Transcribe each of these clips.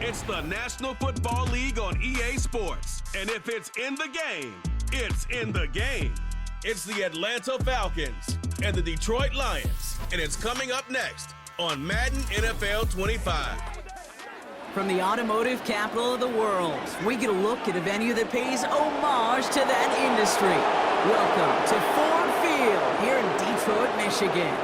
It's the National Football League on EA Sports. And if it's in the game, it's in the game. It's the Atlanta Falcons and the Detroit Lions. And it's coming up next on Madden NFL 25. From the automotive capital of the world, we get a look at a venue that pays homage to that industry. Welcome to Ford Field here in Detroit, Michigan.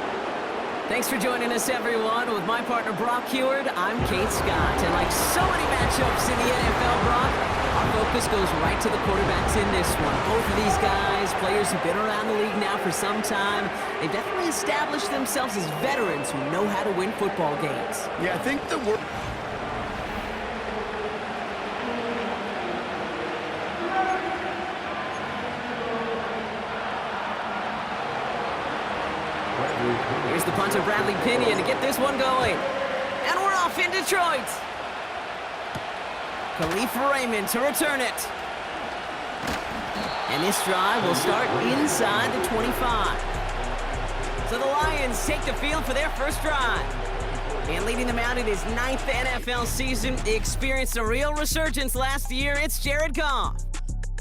Thanks for joining us, everyone. With my partner, Brock Heward, I'm Kate Scott. And like so many matchups in the NFL, Brock, our focus goes right to the quarterbacks in this one. Both of these guys, players who've been around the league now for some time, they've definitely established themselves as veterans who know how to win football games. Yeah, I think the word... Here's the punter, Bradley Pinion, to get this one going. And we're off in Detroit. Khalif Raymond to return it. And this drive will start inside the 25. So the Lions take the field for their first drive. And leading them out in his 9th NFL season, he experienced a real resurgence last year. It's Jared Goff.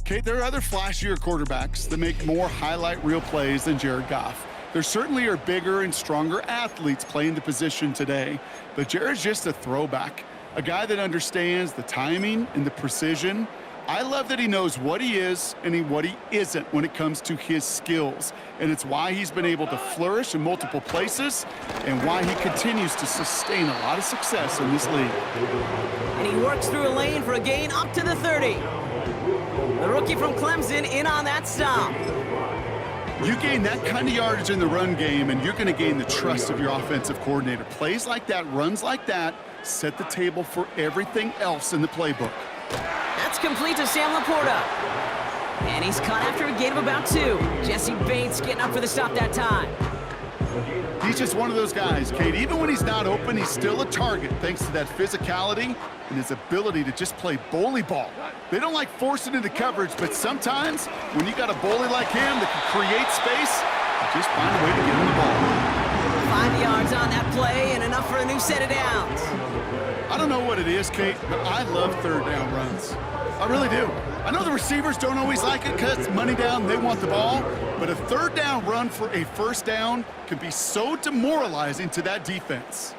Kate, there are other flashier quarterbacks that make more highlight reel plays than Jared Goff. There certainly are bigger and stronger athletes playing the position today, but Jared's just a throwback, a guy that understands the timing and the precision. I love that he knows what he is and what he isn't when it comes to his skills, and it's why he's been able to flourish in multiple places and why he continues to sustain a lot of success in this league. And he works through a lane for a gain up to the 30. The rookie from Clemson in on that stop. You gain that kind of yardage in the run game, and you're going to gain the trust of your offensive coordinator. Plays like that, runs like that, set the table for everything else in the playbook. That's complete to Sam Laporta. And he's caught after a gain of about 2. Jesse Bates getting up for the stop that time. He's just one of those guys, Kate. Even when he's not open, he's still a target thanks to that physicality and his ability to just play bully ball. They don't like forcing into coverage, but sometimes when you got a bully like him that can create space, you just find a way to get him the ball. 5 yards on that play and enough for a new set of downs. I don't know what it is, Kate, but I love third down runs. I really do. I know the receivers don't always like it because it's money down, they want the ball, but a third down run for a first down can be so demoralizing to that defense.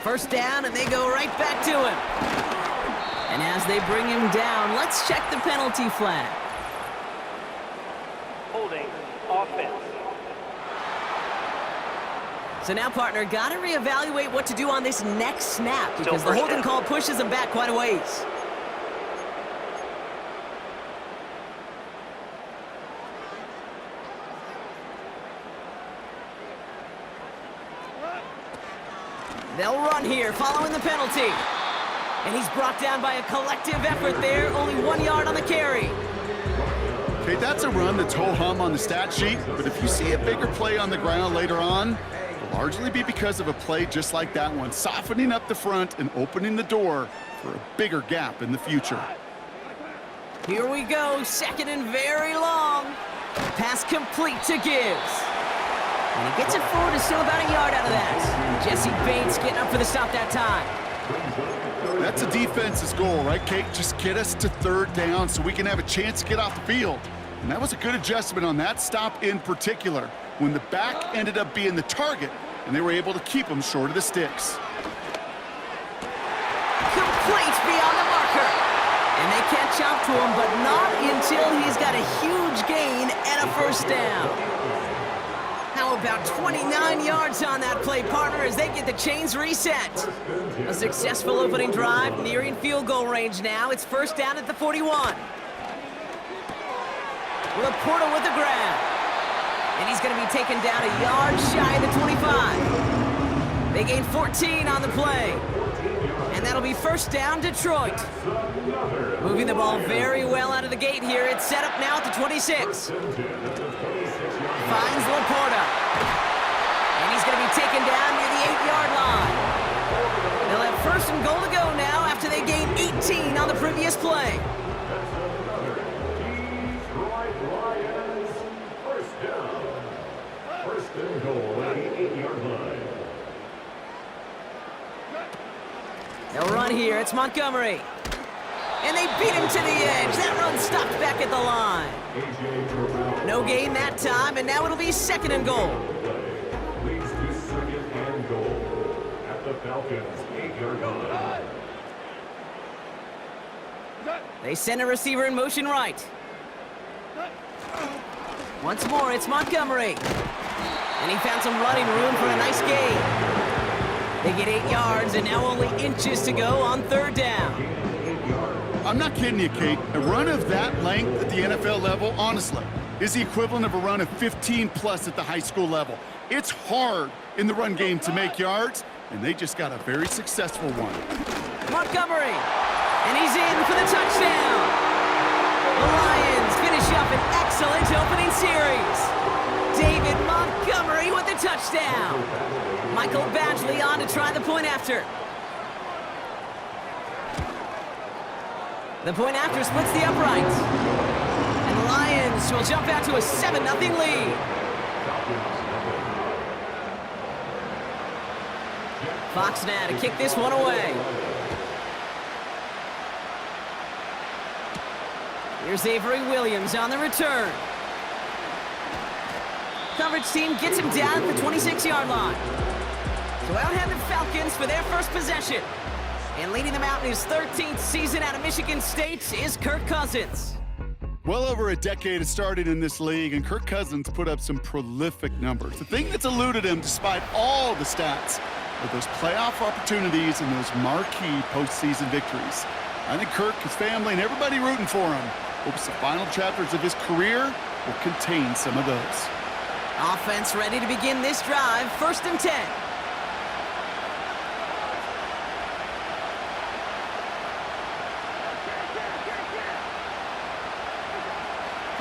First down, and they go right back to him. And as they bring him down, let's check the penalty flag. Holding offense. So now, partner, got to reevaluate what to do on this next snap because the holding call pushes him back quite a ways. They'll run here following the penalty. And he's brought down by a collective effort there, only 1 yard on the carry. Okay, that's a run that's ho-hum on the stat sheet, but if you see a bigger play on the ground later on, it'll largely be because of a play just like that one, softening up the front and opening the door for a bigger gap in the future. Here we go, second and very long. Pass complete to Gibbs. And he gets it forward, is still about a yard out of that. Jesse Bates getting up for the stop that time. That's a defense's goal, right, Kate? Just get us to third down so we can have a chance to get off the field. And that was a good adjustment on that stop in particular, when the back ended up being the target, and they were able to keep him short of the sticks. Complete beyond the marker. And they catch up to him, but not until he's got a huge gain and a first down. How about 29 yards on that play, partner, as they get the chains reset. A successful opening drive, nearing field goal range now. It's first down at the 41. Laporta with the grab. And he's going to be taken down a yard shy of the 25. They gain 14 on the play. And that'll be first down, Detroit. Moving the ball very well out of the gate here. It's set up now at the 26. Finds Laporta. And he's going to be taken down near the 8-yard line. They'll have first and goal to go now after they gain 18 on the previous play. They'll run here. It's Montgomery. And they beat him to the edge. That run stopped back at the line. No gain that time, and now it'll be 2nd and goal. Leads to 2nd and goal at the Falcons 8-yard line. They send a receiver in motion right. Once more, it's Montgomery. And he found some running room for a nice gain. They get 8 yards, and now only inches to go on 3rd down. I'm not kidding you, Kate. A run of that length at the NFL level, honestly, is the equivalent of a run of 15+ at the high school level. It's hard in the run game to make yards, and they just got a very successful one. Montgomery, and he's in for the touchdown. The Lions finish up an excellent opening series. David Montgomery with the touchdown. Michael Badgley on to try the point after. The point after splits the uprights. And the Lions will jump out to a 7-0 lead. Fox now to kick this one away. Here's Avery Williams on the return. Coverage team gets him down at the 26-yard line. So out head the Falcons for their first possession. And leading them out in his 13th season out of Michigan State is Kirk Cousins. Well over a decade has started in this league, and Kirk Cousins put up some prolific numbers. The thing that's eluded him, despite all the stats, are those playoff opportunities and those marquee postseason victories. I think Kirk, his family, and everybody rooting for him hopes the final chapters of his career will contain some of those. Offense ready to begin this drive, 1st and 10.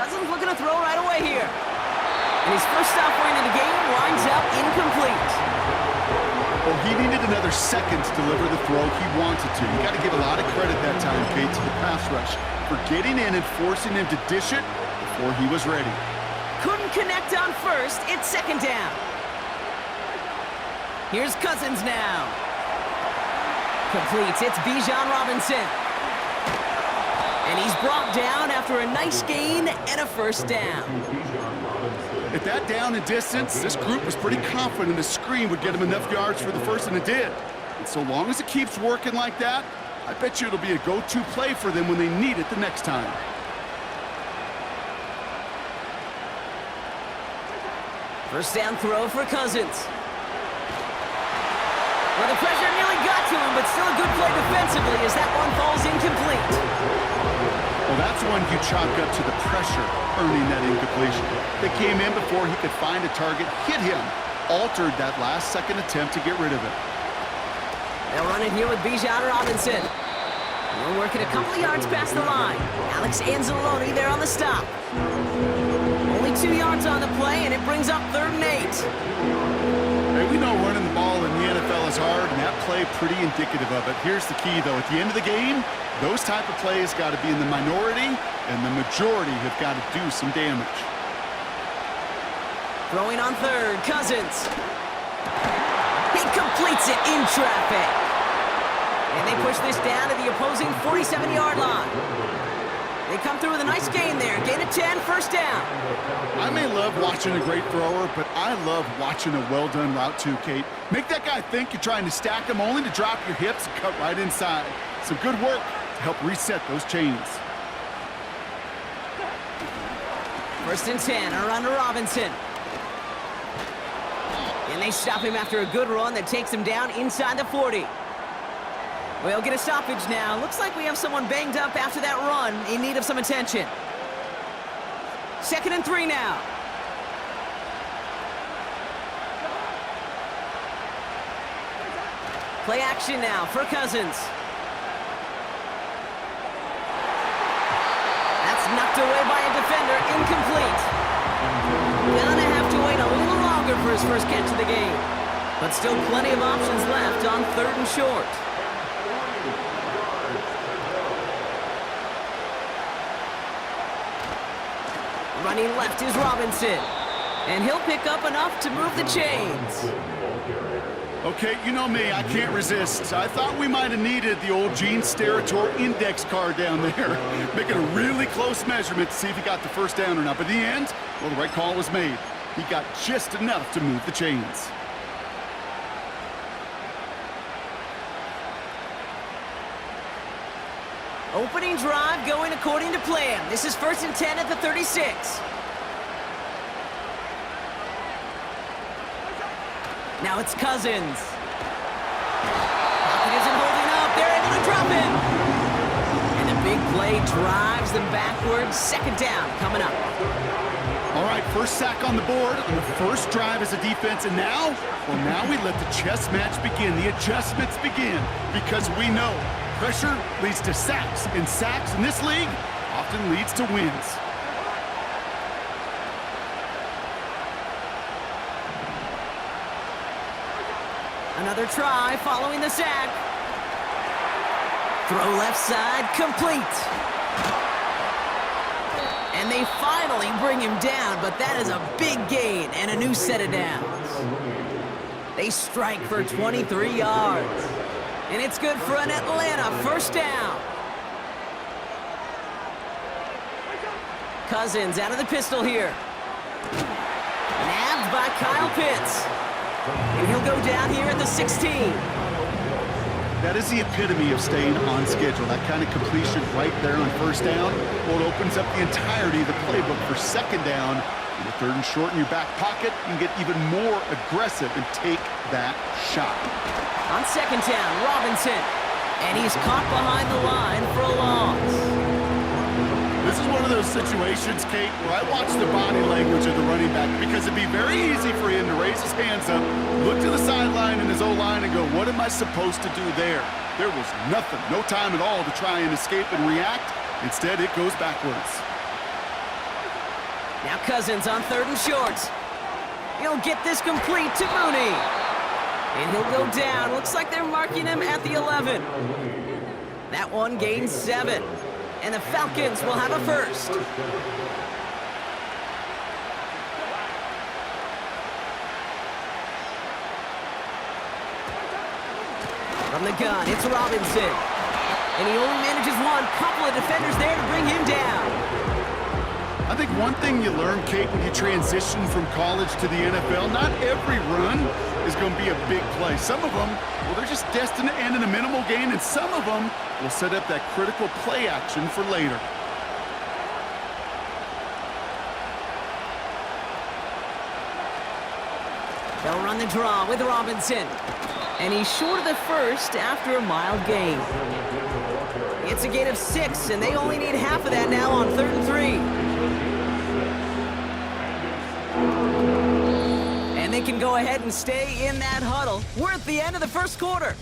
Cousins looking to throw right away here. And his first offering in the game winds up incomplete. Well, he needed another second to deliver the throw he wanted to. You got to give a lot of credit that time, Kate, to the pass rush for getting in and forcing him to dish it before he was ready. Couldn't connect on 1st. It's 2nd down. Here's Cousins now. Completes. It's Bijan Robinson. And he's brought down after a nice gain and a 1st down. At that down and distance, this group was pretty confident the screen would get him enough yards for the 1st, and it did. And so long as it keeps working like that, I bet you it'll be a go-to play for them when they need it the next time. First down throw for Cousins. Well, the pressure nearly got to him, but still a good play defensively as that one falls incomplete. Well, that's one you chalk up to the pressure earning that incompletion. They came in before he could find a target, hit him, altered that last-second attempt to get rid of it. They'll run it here with Bijan Robinson. We're working a couple of yards past the line. Alex Anzalone there on the stop. Only 2 yards on the play, and it brings up 3rd and 8. Hey, we know running the ball in the NFL is hard, and that play pretty indicative of it. Here's the key, though. At the end of the game, those type of plays got to be in the minority, and the majority have got to do some damage. Throwing on 3rd, Cousins. He completes it in traffic. And they push this down to the opposing 47-yard line. They come through with a nice gain there. Gain of 10, 1st down. I may love watching a great thrower, but I love watching a well-done route too, Kate. Make that guy think you're trying to stack him only to drop your hips and cut right inside. Some good work to help reset those chains. 1st and 10, around to Robinson. And they stop him after a good run that takes him down inside the 40. We'll get a stoppage now. Looks like we have someone banged up after that run in need of some attention. 2nd and 3 now. Play action now for Cousins. That's knocked away by a defender, incomplete. Gonna have to wait a little longer for his first catch of the game. But still plenty of options left on 3rd and short. Running left is Robinson. And he'll pick up enough to move the chains. Okay, you know me, I can't resist. I thought we might have needed the old Gene Steratore index card down there, making a really close measurement to see if he got the first down or not. But in the end, well, the right call was made. He got just enough to move the chains. Opening drive going according to plan. This is 1st and 10 at the 36. Now it's Cousins. Pocket isn't holding up. They're able to drop it. And the big play drives them backwards. 2nd down coming up. All right, first sack on the board on the first drive as a defense. And now, well, now we let the chess match begin. The adjustments begin because we know pressure leads to sacks, and sacks in this league often leads to wins. Another try following the sack. Throw left side, complete. And they finally bring him down, but that is a big gain and a new set of downs. They strike for 23 yards. And it's good for an Atlanta 1st down. Cousins out of the pistol here. Nabbed by Kyle Pitts. And he'll go down here at the 16. That is the epitome of staying on schedule. That kind of completion right there on 1st down. Well, it opens up the entirety of the playbook for 2nd down. And with 3rd and short in your back pocket, you can get even more aggressive and take that shot. On 2nd down, Robinson. And he's caught behind the line for a loss. This is one of those situations, Kate, where I watch the body language of the running back because it'd be very easy for him to raise his hands up, look to the sideline in his O-line and go, what am I supposed to do there? There was nothing, no time at all to try and escape and react. Instead, it goes backwards. Now Cousins on 3rd and short. He'll get this complete to Mooney. And he'll go down. Looks like they're marking him at the 11. That one gains 7. And the Falcons will have a 1st. From the gun, it's Robinson. And he only manages one. Couple of defenders there to bring him down. I think one thing you learn, Kate, when you transition from college to the NFL, not every run is going to be a big play. Some of them, well, they're just destined to end in a minimal gain, and some of them will set up that critical play action for later. They'll run the draw with Robinson. And he's short of the 1st after a mild gain. It's a gain of 6, and they only need half of that now on 3rd and 3. And they can go ahead and stay in that huddle. We're at the end of the 1st quarter.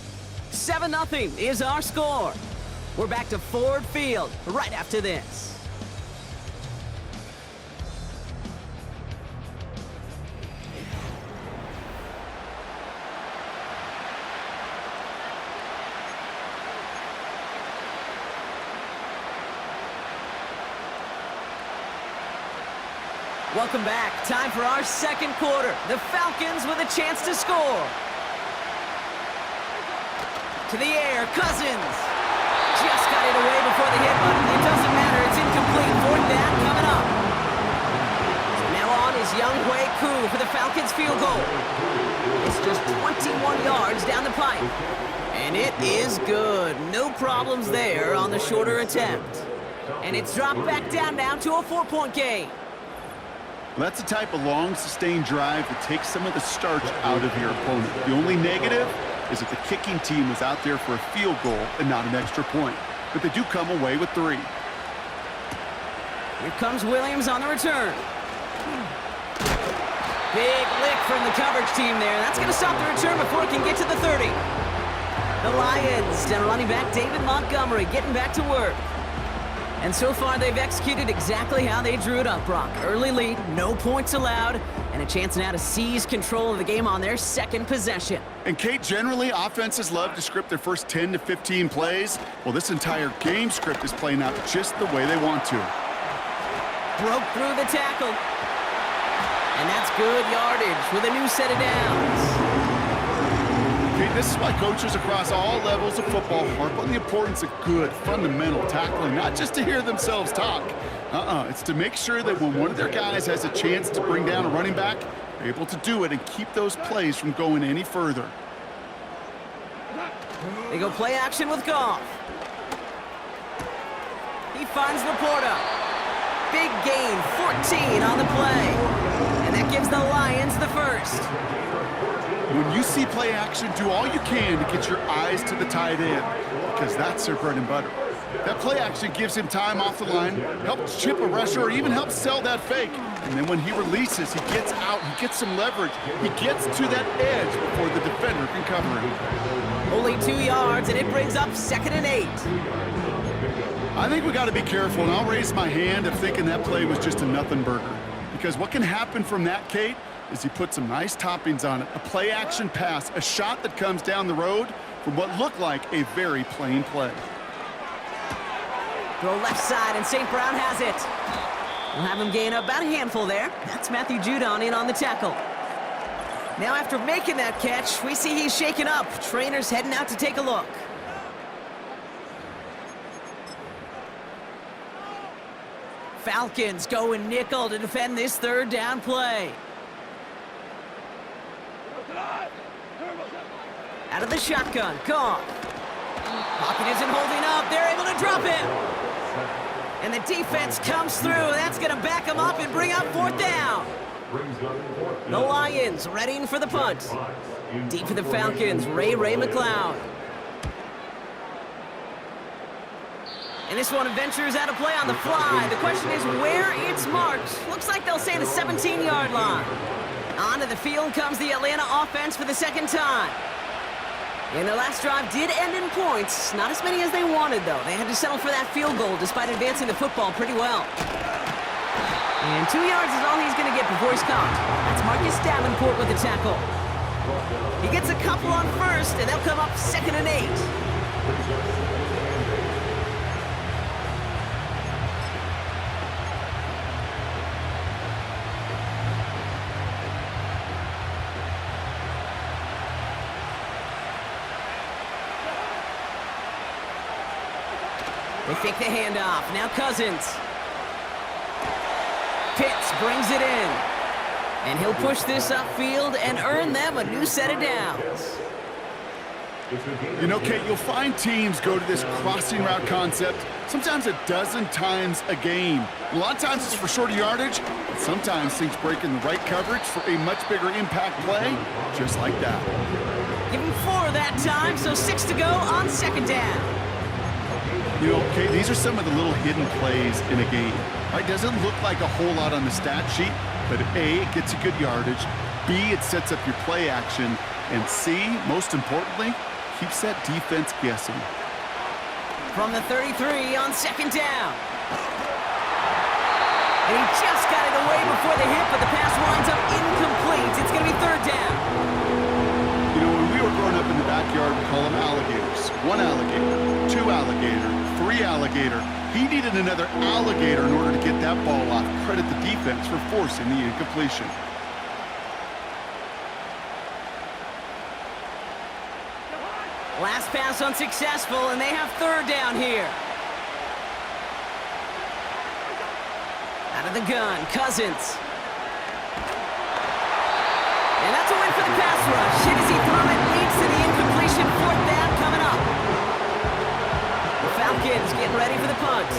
7-0 is our score. We're back to Ford Field right after this. Welcome back. Time for our 2nd quarter. The Falcons with a chance to score. To the air, Cousins. Just got it away before the hit button. It doesn't matter. It's incomplete. 4th down coming up. So now on is Young Hui Koo for the Falcons field goal. It's just 21 yards down the pipe. And it is good. No problems there on the shorter attempt. And it's dropped back down now to a 4-point game. Well, that's the type of long, sustained drive that takes some of the starch out of your opponent. The only negative is that the kicking team was out there for a field goal and not an extra point. But they do come away with 3. Here comes Williams on the return. Big lick from the coverage team there. That's going to stop the return before it can get to the 30. The Lions down running back David Montgomery getting back to work. And so far, they've executed exactly how they drew it up, Brock. Early lead, no points allowed, and a chance now to seize control of the game on their 2nd possession. And, Kate, generally, offenses love to script their first 10 to 15 plays. Well, this entire game script is playing out just the way they want to. Broke through the tackle. And that's good yardage with a new set of downs. Okay, this is why coaches across all levels of football harp on the importance of good, fundamental tackling, not just to hear themselves talk. It's to make sure that when one of their guys has a chance to bring down a running back, they're able to do it and keep those plays from going any further. They go play action with Goff. He finds Laporta. Big gain, 14 on the play. And that gives the Lions the first. When you see play action, do all you can to get your eyes to the tight end, because that's their bread and butter. That play action gives him time off the line, helps chip a rusher, or even helps sell that fake. And then when he releases, he gets out, he gets some leverage. He gets to that edge before the defender can cover him. Only 2 yards, and it brings up 2nd and 8. I think we got to be careful, and I'll raise my hand of thinking that play was just a nothing burger. Because what can happen from that, Kate, is he put some nice toppings on it. A play action pass, a shot that comes down the road from what looked like a very plain play. Throw left side, and St. Brown has it. We'll have him gain about a handful there. That's Matthew Judon in on the tackle. Now after making that catch, we see he's shaken up. Trainer's heading out to take a look. Falcons going nickel to defend this 3rd down play. Out of the shotgun, Goff. Pocket isn't holding up. They're able to drop it. And the defense comes through. That's going to back them up and bring up 4th down. The Lions readying for the punt. Deep for the Falcons, Ray McLeod. And this one ventures out of play on the fly. The question is where it's marked. Looks like they'll say the 17-yard line. Onto the field comes the Atlanta offense for the 2nd time. And their last drive did end in points. Not as many as they wanted, though. They had to settle for that field goal despite advancing the football pretty well. And 2 yards is all he's going to get before he's caught. That's Marcus Davenport with the tackle. He gets a couple on 1st, and they'll come up 2nd and 8. They fake the handoff. Now Cousins. Pitts brings it in. And he'll push this upfield and earn them a new set of downs. You know, Kate, you'll find teams go to this crossing route concept sometimes a dozen times a game. A lot of times it's for shorter yardage, but sometimes things break in the right coverage for a much bigger impact play, just like that. Give him 4 that time, so 6 to go on 2nd down. You know, Kate, these are some of the little hidden plays in a game. Right? Doesn't look like a whole lot on the stat sheet, but A, it gets you good yardage, B, it sets up your play action, and C, most importantly, keeps that defense guessing. From the 33 on 2nd down. And he just got it away before the hit, but the pass winds up incomplete. It's going to be 3rd down. You know, when we were growing up in the backyard, we call them alligators. 1 alligator, 2 alligator, 3 alligator. He needed another alligator in order to get that ball off. Credit the defense for forcing the incompletion. Last pass unsuccessful, and they have 3rd down here. Out of the gun, Cousins. And that's a win for the pass rush. Hit as he threw it, leads to the incompletion. 4th down coming up. The Falcons getting ready for the punt.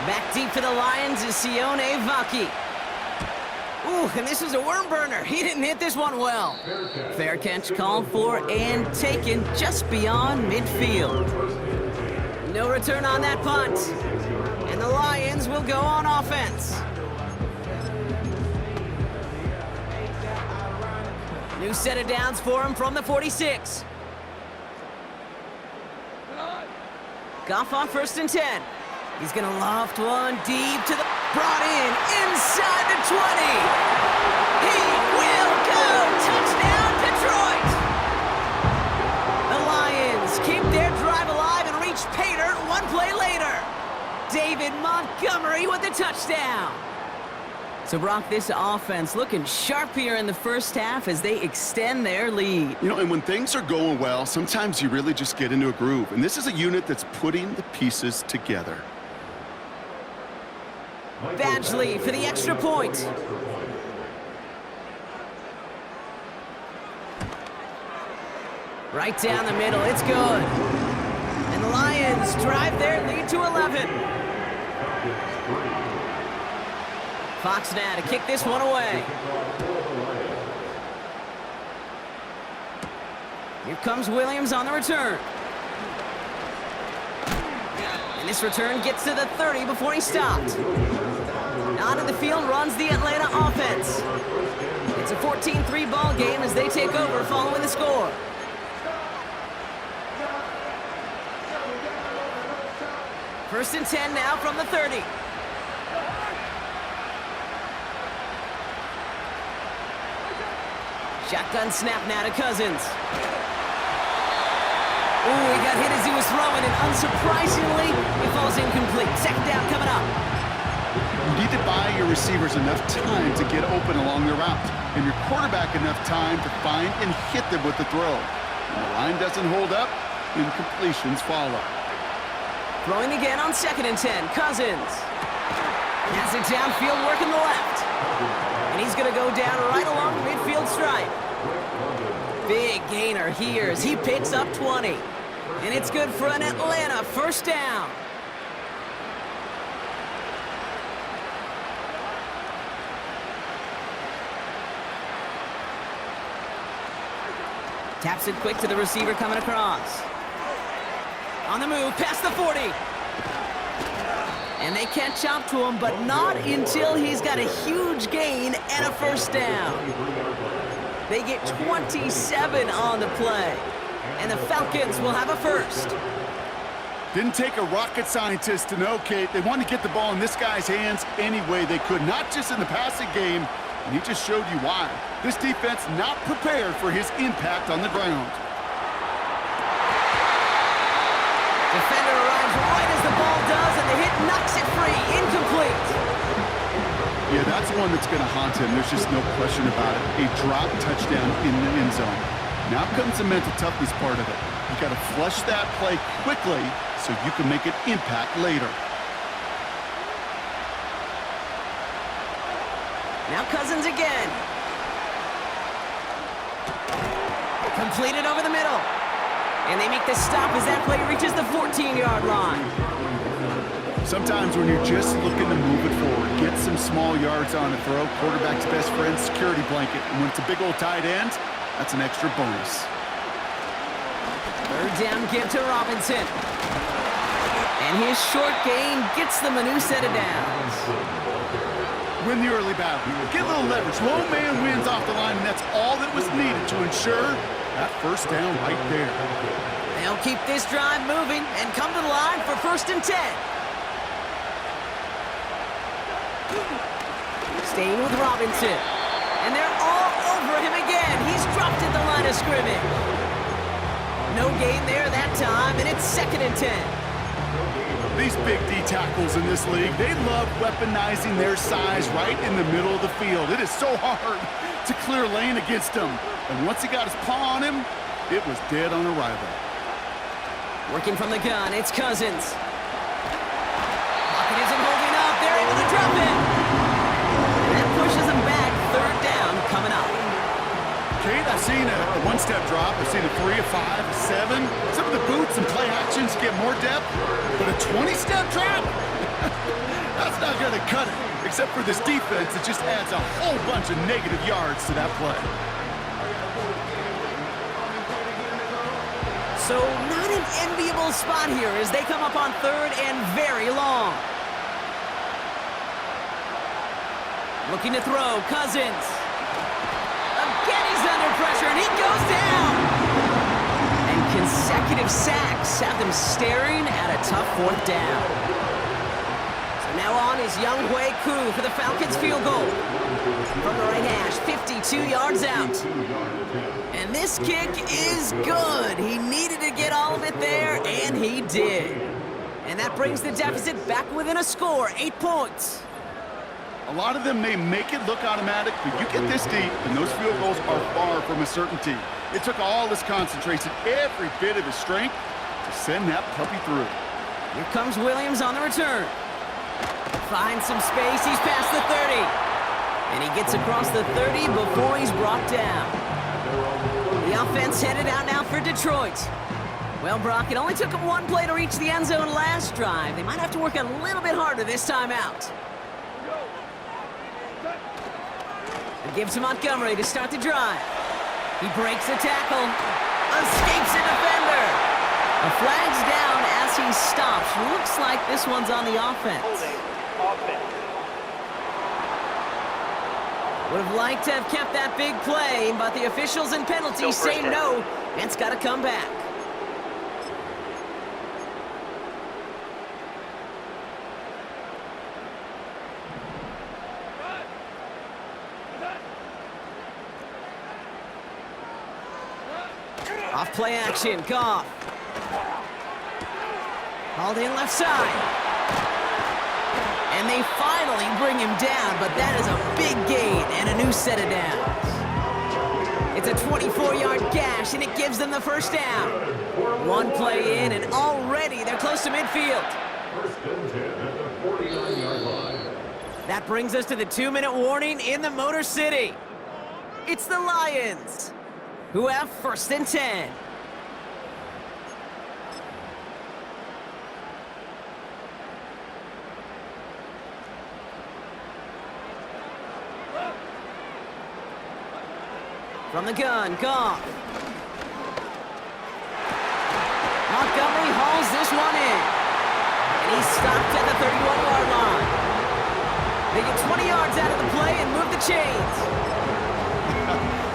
Back deep for the Lions is Sione Vaki. Ooh, and this was a worm burner. He didn't hit this one well. Fair catch called for and taken just beyond midfield. No return on that punt. And the Lions will go on offense. New set of downs for him from the 46. Goff on 1st and 10. He's going to loft one deep to the... Brought in inside the 20. He will go. Touchdown, Detroit. The Lions keep their drive alive and reach pay dirt 1 play later. David Montgomery with the touchdown. So, Brock, this offense looking sharp here in the first half as they extend their lead. You know, and when things are going well, sometimes you really just get into a groove. And this is a unit that's putting the pieces together. Badgley for the extra point. Right down the middle, it's good. And the Lions drive their lead to 11. Fox now to kick this one away. Here comes Williams on the return. And this return gets to the 30 before he stopped. On in the field runs the Atlanta offense. It's a 14-3 ball game as they take over following the score. First and 10 now from the 30. Shotgun snap now to Cousins. Ooh, he got hit as he was throwing, and unsurprisingly, it falls incomplete. Second down coming up. You need to buy your receivers enough time to get open along the route, and your quarterback enough time to find and hit them with the throw. When the line doesn't hold up, incompletions follow. Throwing again on second and 10. Cousins has it downfield, working the left. And he's going to go down right along the midfield stripe. Big gainer here as he picks up 20. And it's good for an Atlanta first down. Taps it quick to the receiver coming across. On the move, past the 40. And they can't chop to him, but not until he's got a huge gain and a first down. They get 27 on the play. And the Falcons will have a first. Didn't take a rocket scientist to know, Kate. They wanted to get the ball in this guy's hands any way they could, not just in the passing game, and he just showed you why. This defense not prepared for his impact on the ground. Defender arrives right as the ball does, and the hit knocks it free. Incomplete. Yeah, that's one that's going to haunt him. There's just no question about it. A drop touchdown in the end zone. Now comes the mental toughness part of it. You got to flush that play quickly so you can make an impact later. Now Cousins again. Completed over the middle. And they make the stop as that play reaches the 14-yard line. Sometimes when you're just looking to move it forward, get some small yards on a throw, quarterback's best friend, security blanket. And when it's a big old tight end, that's an extra bonus. Third down give to Robinson. And his short gain gets them a new set of downs. Win the early battle. Get a little leverage. Low man wins off the line, and that's all that was needed to ensure that first down right there. They'll keep this drive moving and come to the line for first and 10. Staying with Robinson. And they're all over him again. He's dropped at the line of scrimmage. No gain there that time, and it's second and 10. These big D tackles in this league, they love weaponizing their size right in the middle of the field. It is so hard to clear lane against him. And once he got his paw on him, it was dead on arrival. Working from the gun, it's Cousins. Pocket isn't holding up. They're able to drop it. And that pushes them back. Third down coming up. Kate, I've seen a one-step drop. I've seen a 3, a 5, a 7. Some of the boots and play actions get more depth, but a 20-step drop? That's not going to cut it, except for this defense that just adds a whole bunch of negative yards to that play. So not an enviable spot here as they come up on third and very long. Looking to throw, Cousins. Again, he's under pressure, and he goes down. And consecutive sacks have them staring at a tough fourth down. So now on is Younghoe Koo for the Falcons field goal. From the right hash, 52 yards out. And this kick is good. He needed to get all of it there, and he did. And that brings the deficit back within a score, 8 points. A lot of them may make it look automatic, but you get this deep, and those field goals are far from a certainty. It took all his concentration, every bit of his strength, to send that puppy through. Here comes Williams on the return. Finds some space, he's past the 30. And he gets across the 30 before he's brought down. The offense headed out now for Detroit. Well, Brock, it only took them one play to reach the end zone last drive. They might have to work a little bit harder this time out. They give to Montgomery to start the drive. He breaks the tackle, escapes a defender. A flag's down as he stops. Looks like this one's on the offense. Holding offense. Would have liked to have kept that big play, but the officials and penalties say no, and it's got to come back. Off play action, Goff. Called in left side. And they finally bring him down, but that is a big gain and a new set of downs. It's a 24-yard gash, and it gives them the first down. One play in, and already they're close to midfield. First and 10 at the 49-yard line. That brings us to the 2-minute warning in the Motor City. It's the Lions, who have first and 10. From the gun, Goff. Montgomery hauls this one in. And he's stopped at the 31-yard line. They get 20 yards out of the play and move the chains.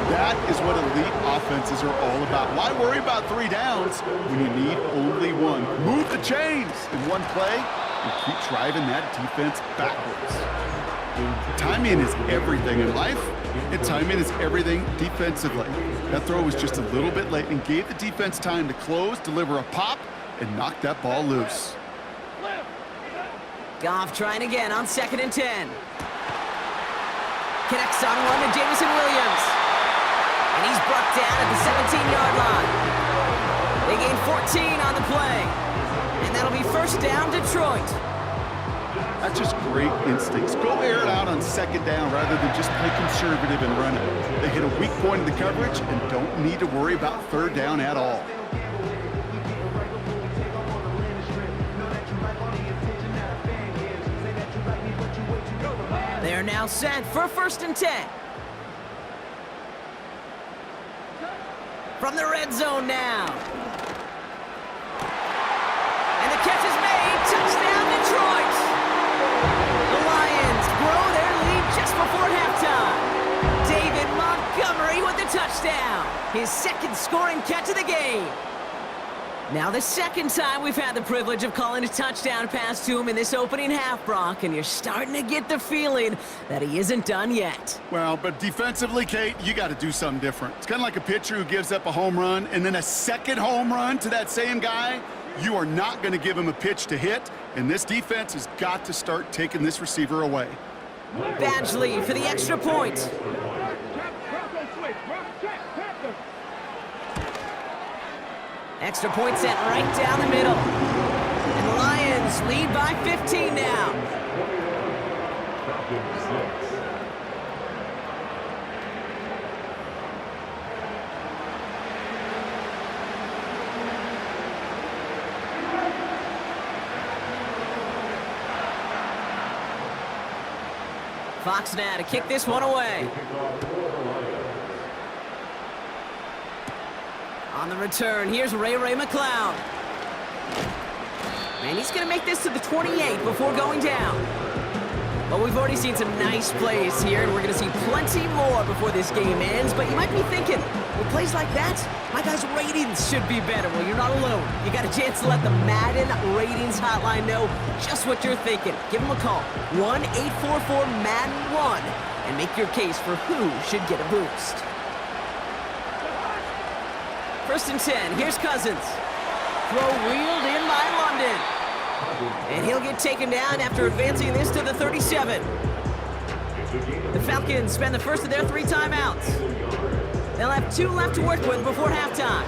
That is what elite offenses are all about. Why worry about 3 downs when you need only one? Move the chains in one play and keep driving that defense backwards. Timing is everything in life, and timing is everything defensively. That throw was just a little bit late and gave the defense time to close, deliver a pop, and knock that ball loose. Goff trying again on 2nd and 10. Connects on one to Jameson Williams. And he's brought down at the 17-yard line. They gain 14 on the play. And that'll be first down, Detroit. That's just great instincts. Go air it out on 2nd down rather than just play conservative and run it. They hit a weak point in the coverage and don't need to worry about 3rd down at all. They're now set for 1st and 10. From the red zone now. And the catch is made. Touchdown, Detroit. The Lions grow their lead just before halftime. David Montgomery with the touchdown. His 2nd scoring catch of the game. Now the 2nd time we've had the privilege of calling a touchdown pass to him in this opening half, Brock, and you're starting to get the feeling that he isn't done yet. Well, but defensively, Kate, you got to do something different. It's kind of like a pitcher who gives up a home run and then a 2nd home run to that same guy. You are not going to give him a pitch to hit, and this defense has got to start taking this receiver away. Badgley for the extra point. Extra point sent right down the middle. And the Lions lead by 15 now. Falcons 6. Fox now to kick this one away. On the return, here's Ray McCloud. And he's going to make this to the 28 before going down. But we've already seen some nice plays here, and we're going to see plenty more before this game ends. But you might be thinking, with plays like that, my guys' ratings should be better. Well, you're not alone. You got a chance to let the Madden Ratings Hotline know just what you're thinking. Give them a call, 1-844-MADDEN-1, and make your case for who should get a boost. 1st and 10, here's Cousins. Throw reeled in by London. And he'll get taken down after advancing this to the 37. The Falcons spend the first of their 3 timeouts. They'll have 2 left to work with before halftime.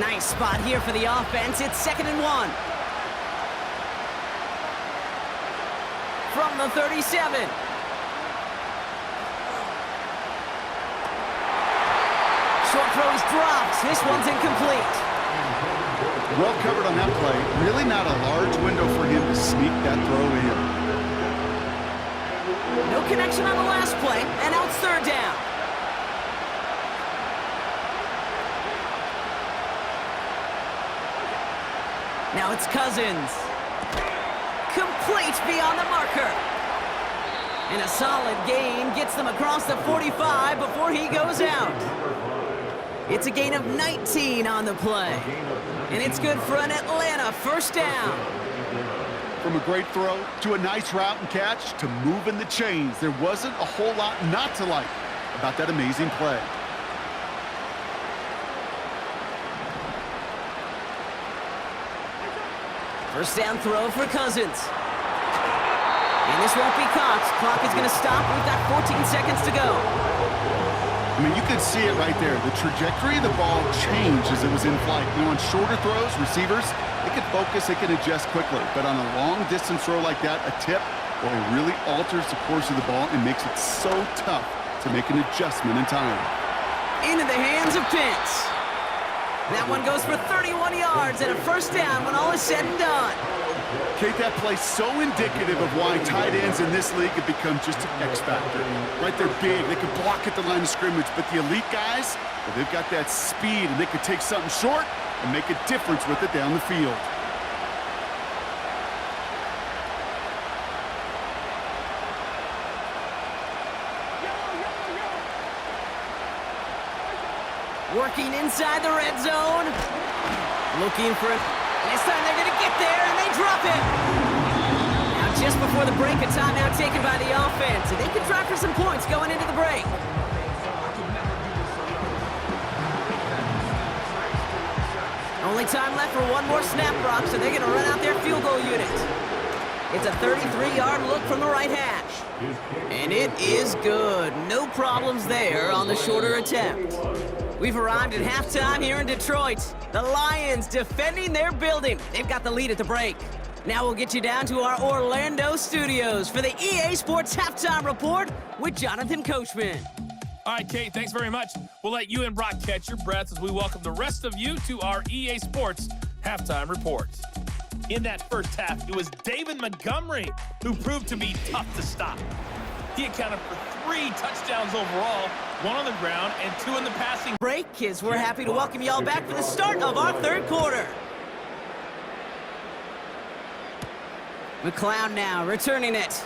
Nice spot here for the offense. It's 2nd and 1. From the 37. Short throw is dropped. This one's incomplete. Well covered on that play. Really not a large window for him to sneak that throw in. No connection on the last play, and now it's 3rd down. Now it's Cousins. Complete beyond the marker. And a solid gain gets them across the 45 before he goes out. It's a gain of 19 on the play. And it's good for an Atlanta 1st down. From a great throw to a nice route and catch to moving the chains, there wasn't a whole lot not to like about that amazing play. First down throw for Cousins. And this won't be caught. Clock is going to stop. We've got 14 seconds to go. I mean, you could see it right there. The trajectory of the ball changed as it was in flight. You know, on shorter throws, receivers, they can focus, they can adjust quickly. But on a long-distance throw like that, a tip, well, it really alters the course of the ball and makes it so tough to make an adjustment in time. Into the hands of Pitts. That one goes for 31 yards and a 1st down when all is said and done. Kate, that play's so indicative of why tight ends in this league have become just an X factor. Right, they're big, they can block at the line of scrimmage, but the elite guys, well, they've got that speed and they can take something short and make a difference with it down the field. Working inside the red zone. Looking for it. This time they're going to get there, and they drop it. Now, just before the break, a timeout taken by the offense, and they can try for some points going into the break. Only time left for one more snap, Brock, so they're going to run out their field goal unit. It's a 33-yard look from the right hash. And it is good. No problems there on the shorter attempt. We've arrived at halftime here in Detroit. The Lions defending their building. They've got the lead at the break. Now we'll get you down to our Orlando studios for the EA Sports Halftime Report with Jonathan Coachman. All right, Kate, thanks very much. We'll let you and Brock catch your breaths as we welcome the rest of you to our EA Sports Halftime Report. In that first half, it was David Montgomery who proved to be tough to stop. He accounted for 3 touchdowns overall, 1 on the ground and 2 in the passing. Break, kids. We're happy to welcome y'all back for the start of our 3rd quarter. McLeod now returning it.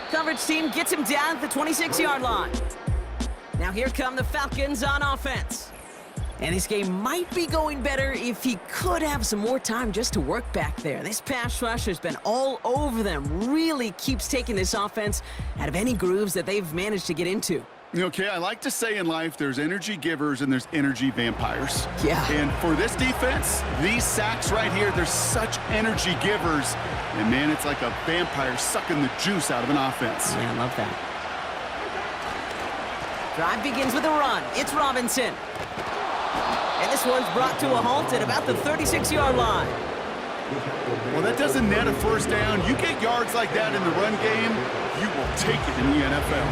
Coverage team gets him down at the 26-yard line. Now here come the Falcons on offense. And this game might be going better if he could have some more time just to work back there. This pass rush has been all over them. Really keeps taking this offense out of any grooves that they've managed to get into. Okay, I like to say in life there's energy givers and there's energy vampires. Yeah. And for this defense, these sacks right here, they're such energy givers. And man, it's like a vampire sucking the juice out of an offense. Yeah, I love that. Drive begins with a run. It's Robinson. And this one's brought to a halt at about the 36-yard line. Well, that doesn't net a 1st down. You get yards like that in the run game, you will take it in the NFL.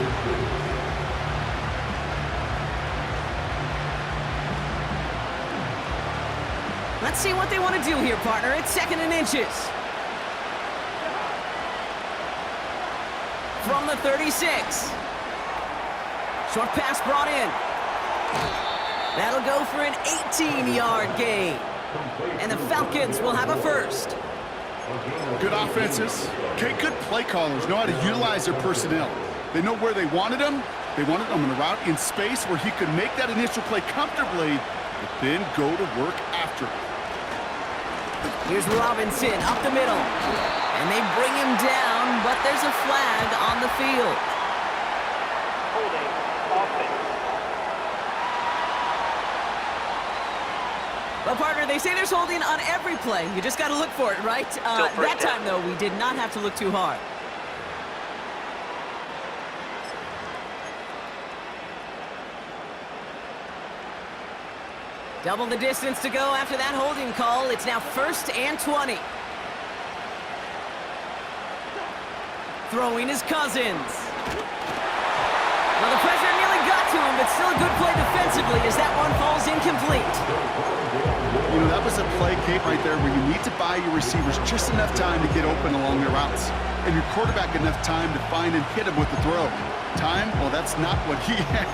Let's see what they want to do here, partner. It's 2nd and inches. From the 36. Short pass brought in. That'll go for an 18-yard gain. And the Falcons will have a 1st. Good offenses. Okay, good play callers know how to utilize their personnel. They know where they wanted them. They wanted them in a route in space where he could make that initial play comfortably, but then go to work after it. Here's Robinson up the middle. And they bring him down, but there's a flag on the field. Well, partner, they say there's holding on every play. You just got to look for it, right? That time, though, we did not have to look too hard. Double the distance to go after that holding call. It's now 1st and 20. Throwing is Cousins. Well, the pressure nearly got to him, but still a good play defensively as that one falls incomplete. You know, that was a play, Kate, right there where you need to buy your receivers just enough time to get open along their routes, and your quarterback enough time to find and hit him with the throw. Time? Well, that's not what he had.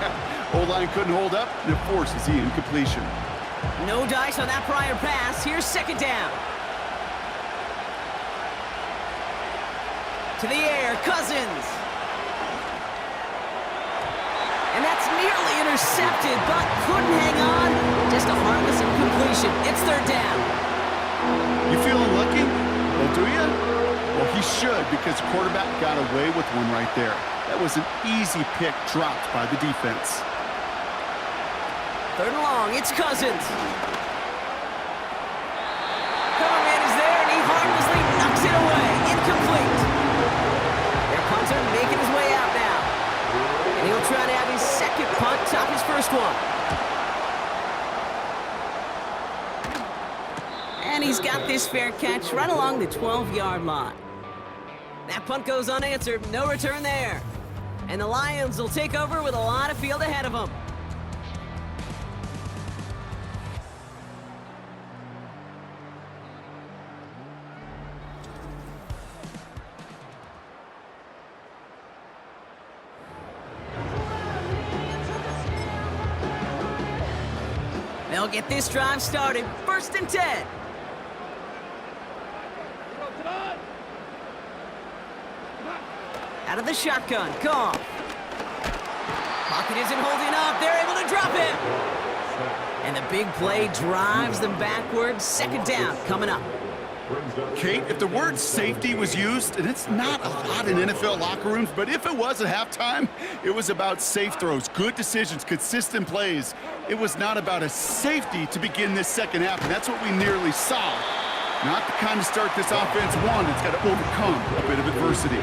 O-line couldn't hold up, and it forces the incompletion. No dice on that prior pass. Here's 2nd down. To the air, Cousins. And that's nearly intercepted, but couldn't hang on. Just a harmless incompletion. It's 3rd down. You feeling lucky? Well, do you? Well, he should, because the quarterback got away with one right there. That was an easy pick dropped by the defense. 3rd and long, it's Cousins. Coverman is there, and he harmlessly knocks it away. Incomplete. Their punter making his way out now. And he'll try to have his 2nd punt top his 1st one. And he's got this fair catch right along the 12-yard line. That punt goes unanswered. No return there. And the Lions will take over with a lot of field ahead of them. They'll get this drive started. 1st and 10. Out of the shotgun, Goff. Pocket isn't holding up. They're able to drop him. And the big play drives them backwards. 2nd down coming up. Kate, if the word safety was used, and it's not a lot in NFL locker rooms, but if it was at halftime, it was about safe throws, good decisions, consistent plays. It was not about a safety to begin this 2nd half, and that's what we nearly saw. Not the kind of start this offense wanted. It's got to overcome a bit of adversity.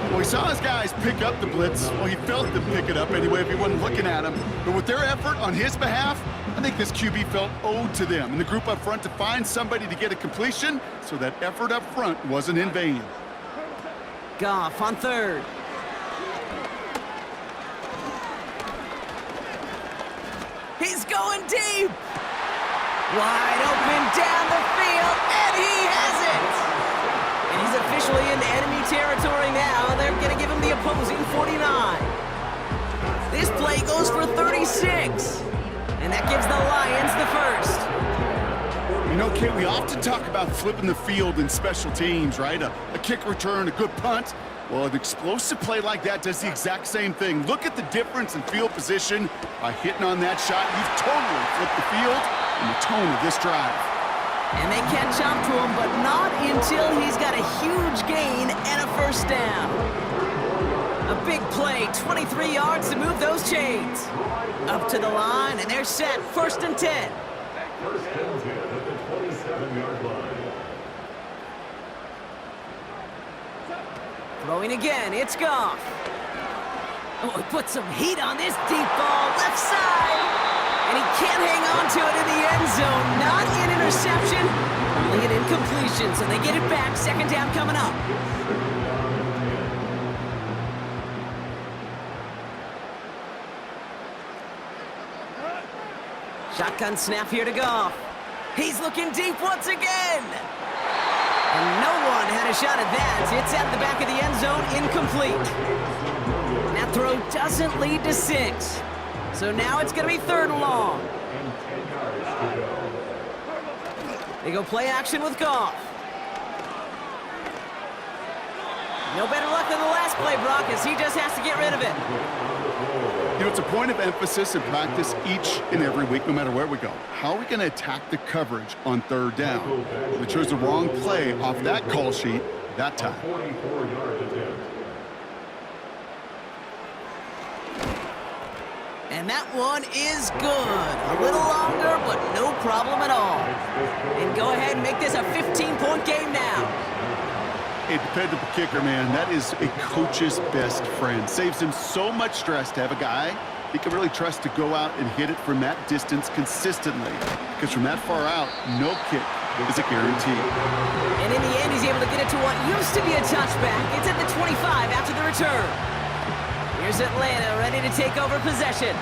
Well, he saw his guys pick up the blitz. Well, he felt them pick it up anyway if he wasn't looking at him. But with their effort on his behalf, I think this QB felt owed to them and the group up front to find somebody to get a completion, so that effort up front wasn't in vain. Goff on 3rd. He's going deep. Wide open down the field, and he has it. And he's officially in enemy territory now. They're going to give him the opposing 49. This play goes for 36. And that gives the Lions the 1st. You know, Kate, we often talk about flipping the field in special teams, right? A kick return, a good punt. Well, an explosive play like that does the exact same thing. Look at the difference in field position. By hitting on that shot, you've totally flipped the field and the tone of this drive. And they catch up to him, but not until he's got a huge gain and a 1st down. A big play, 23 yards to move those chains. Up to the line, and they're set. 1st and 10. 1st and 10 at the 27-yard line. Throwing again, it's Goff. Oh, he put some heat on this deep ball, left side. And he can't hang on to it in the end zone. Not an interception, only an incompletion. So they get it back. 2nd down coming up. Shotgun snap here to Goff. He's looking deep once again. And no one had a shot at that. It's at the back of the end zone, incomplete. That throw doesn't lead to 6. So now it's going to be 3rd and long. They go play action with Goff. No better luck than the last play, Brock, as he just has to get rid of it. You know, it's a point of emphasis in practice each and every week, no matter where we go. How are we going to attack the coverage on 3rd down? We chose the wrong play off that call sheet that time. 44-yard attempt. And that one is good. A little longer, but no problem at all. And go ahead and make this a 15-point game now. A dependable kicker, man. That is a coach's best friend. Saves him so much stress to have a guy he can really trust to go out and hit it from that distance consistently. Because from that far out, no kick is a guarantee. And in the end, he's able to get it to what used to be a touchback. It's at the 25 after the return. Here's Atlanta ready to take over possession.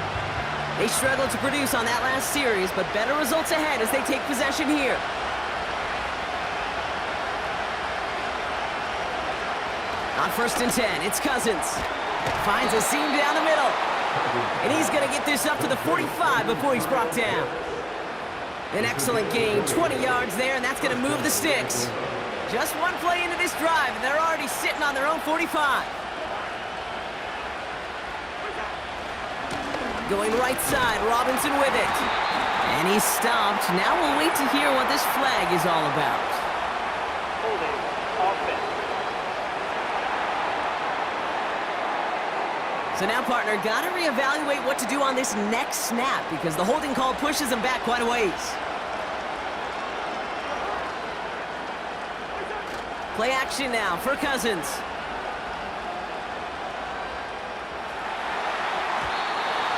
They struggled to produce on that last series, but better results ahead as they take possession here. On 1st and 10, it's Cousins. Finds a seam down the middle. And he's going to get this up to the 45 before he's brought down. An excellent gain, 20 yards there, and that's going to move the sticks. Just one play into this drive, and they're already sitting on their own 45. Going right side, Robinson with it. And he's stopped. Now we'll wait to hear what this flag is all about. Holding. Offense. So now, partner, got to reevaluate what to do on this next snap because the holding call pushes him back quite a ways. Play action now for Cousins.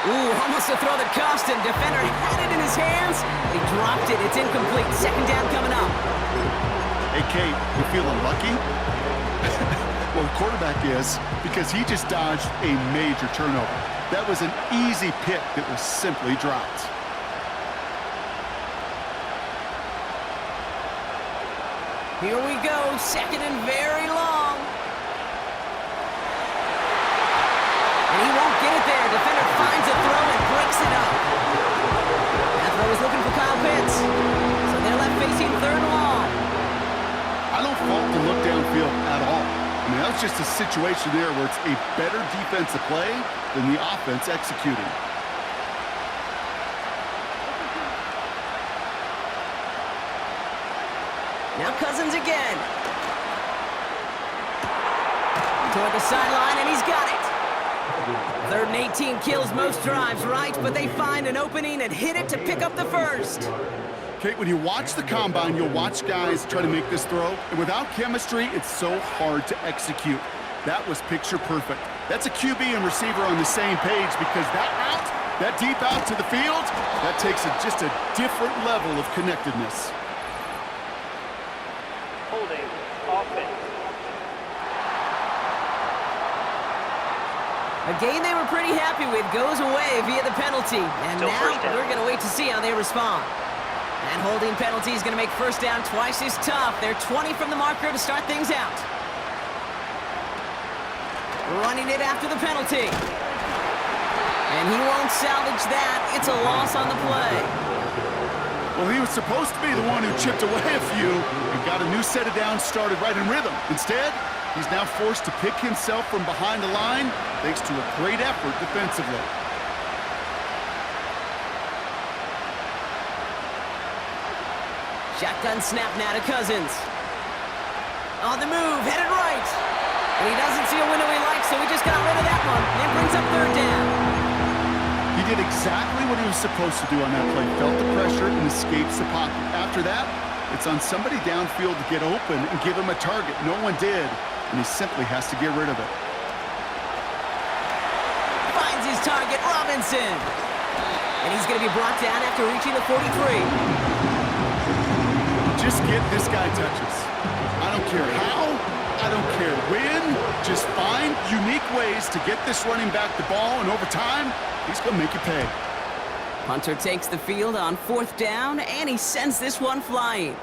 Ooh, almost a throw that cost him. Defender had it in his hands. He dropped it. It's incomplete. 2nd down coming up. Hey, Kate, you feeling lucky? Well, the quarterback is, because he just dodged a major turnover. That was an easy pick that was simply dropped. Here we go, 2nd and very long. And he won't get it there. Defender finds a throw and breaks it up. That throw is looking for Kyle Pitts. So they're left facing 3rd and long. I don't fault the look downfield at all. I mean, that's just a situation there where it's a better defensive play than the offense executing. Now Cousins again. Toward the sideline, and he's got it. 3rd and 18 kills most drives, right? But they find an opening and hit it to pick up the 1st. Kate, when you watch the combine, you'll watch guys try to make this throw, and without chemistry, it's so hard to execute. That was picture perfect. That's a QB and receiver on the same page because that route, that deep out to the field, that takes just a different level of connectedness. Holding. Offense. A game they were pretty happy with goes away via the penalty. And Still now 1st down. we're going to wait to see how they respond. That holding penalty is going to make 1st down twice as tough. They're 20 from the marker to start things out. Running it after the penalty. And he won't salvage that. It's a loss on the play. Well, he was supposed to be the one who chipped away a few and got a new set of downs started right in rhythm. Instead, he's now forced to pick himself from behind the line thanks to a great effort defensively. Shotgun snap now to Cousins. On the move, headed right. And he doesn't see a window he likes, so he just got rid of that one. And brings up 3rd down. He did exactly what he was supposed to do on that play. Felt the pressure and escapes the pocket. After that, it's on somebody downfield to get open and give him a target. No one did, and he simply has to get rid of it. Finds his target, Robinson. And he's going to be brought down after reaching the 43. Just get this guy touches. I don't care how, I don't care when. Just find unique ways to get this running back the ball, and over time, he's going to make you pay. Hunter takes the field on 4th down, and he sends this one flying.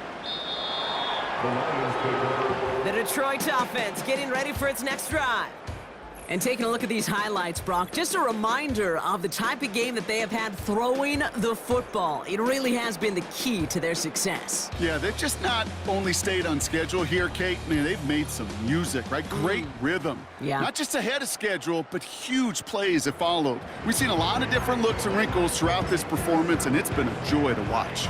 The Detroit offense getting ready for its next drive. And taking a look at these highlights, Brock, just a reminder of the type of game that they have had throwing the football. It really has been the key to their success. Yeah, they've just not only stayed on schedule here, Kate. Man, they've made some music, right? Great rhythm. Yeah. Not just ahead of schedule, but huge plays have followed. We've seen a lot of different looks and wrinkles throughout this performance, and it's been a joy to watch.